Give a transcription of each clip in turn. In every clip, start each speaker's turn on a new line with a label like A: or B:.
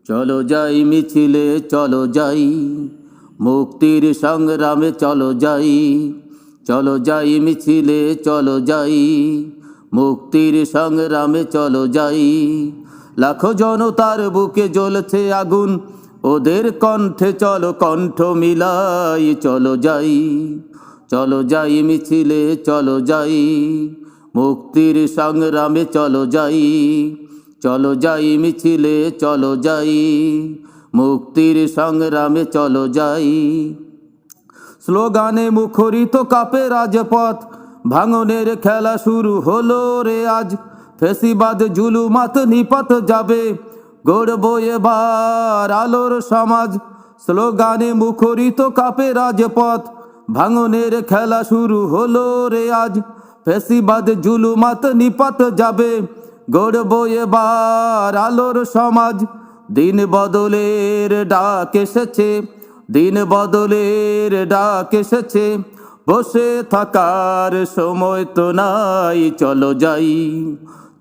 A: চলো যাই মিছিলে চলো যাই, মুক্তির সংগ্রামে চলো যাই। চলো যাই মিছিলে চলো যাই, মুক্তির সংগ্রামে চলো যাই। লাখো জনতার বুকে জ্বলছে আগুন, ওদের কণ্ঠে চলো কণ্ঠ মিলাই। চলো যাই, চলো যাই মিছিলে চলো যাই, মুক্তির সংগ্রামে চলো যাই। চলো যাই মিছিলে চলো যাই, মুক্তির সংগ্রামে চলো যাই। স্লোগানে মুখরিত কাপে রাজপথ, ভাঙনের খেলা শুরু হলো রে আজ। ফেসিবাদ জুলুমাত নিপাত যাবে, গড়ব এবার আলোর সমাজ। স্লোগানে মুখরিত কাপে রাজপথ, ভাঙনের খেলা শুরু হলো রে আজ। ফেসিবাদ জুলুমাত নিপাত যাবে, গড়ব এবার আলোর সমাজ। দিন বদলের ডাক এসেছে, দিন বদলের ডাক এসেছে, বসে থাকার সময় তো নাই। চলো যাই,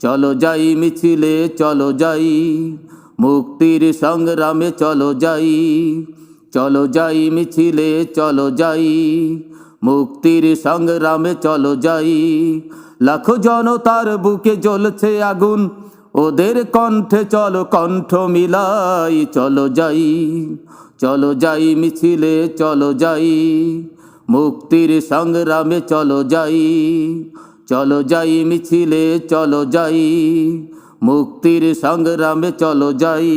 A: চলো যাই মিছিলে চলো যাই, মুক্তির সংগ্রামে চলো যাই। চলো যাই মিছিলে চলো যাই, মুক্তির সংগ্রামে চলো যাই। লাখো জনতার বুকে জ্বলছে আগুন, ওদের কণ্ঠে চলো কণ্ঠ মিলাই। চলো যাই, চলো যাই মিছিলে চলো যাই, মুক্তির সংগ্রামে চলো যাই। চলো যাই মিছিলে চলো যাই, মুক্তির সংগ্রামে চলো যাই।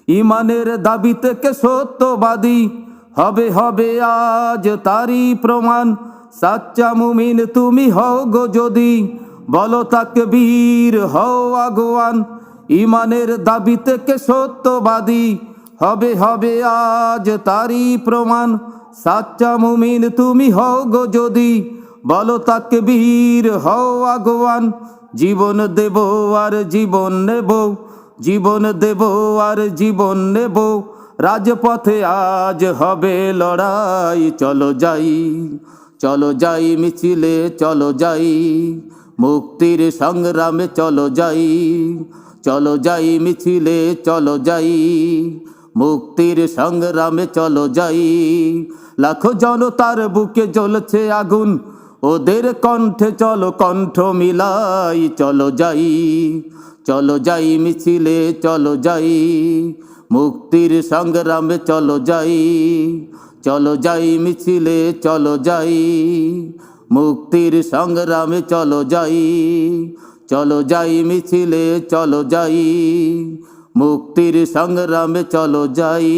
A: ইমানের দাবি থেকে সত্যবাদী হবে হবে আজ তারই প্রমাণ। সাচ্চা মুমিন তুমি হও গো যদি, বলো তাকবীর হও আগুয়ান। ইমানের দাবি থেকে সত্যবাদী হবে হবে আজ তারই প্রমাণ। সাচ্চা মুমিন তুমি হও গো যদি, বলো তাকবীর হও আগুয়ান। জীবন দেব আর জীবন নেব, জীবন দেব আর জীবন নেব, রাজপথে আজ হবে লড়াই। চলো যাই, চলো যাই মিছিলে চলো যাই, মুক্তির সংগ্রামে চলো যাই। চলো যাই মিছিলে চলো যাই, মুক্তির সংগ্রামে চলো যাই। লাখো জনতার বুকে জ্বলছে আগুন, ওদের কণ্ঠে চলো কণ্ঠ মিলাই। চলো যাই, চলো যাই মিছিলে চলো যাই, মুক্তির সংগ্রামে চলো যাই। চলো যাই মিছিলে চলো যাই, মুক্তির সংগ্রামে চলো যাই। চলো যাই মিছিলে চলো যাই, মুক্তির সংগ্রামে চলো যাই।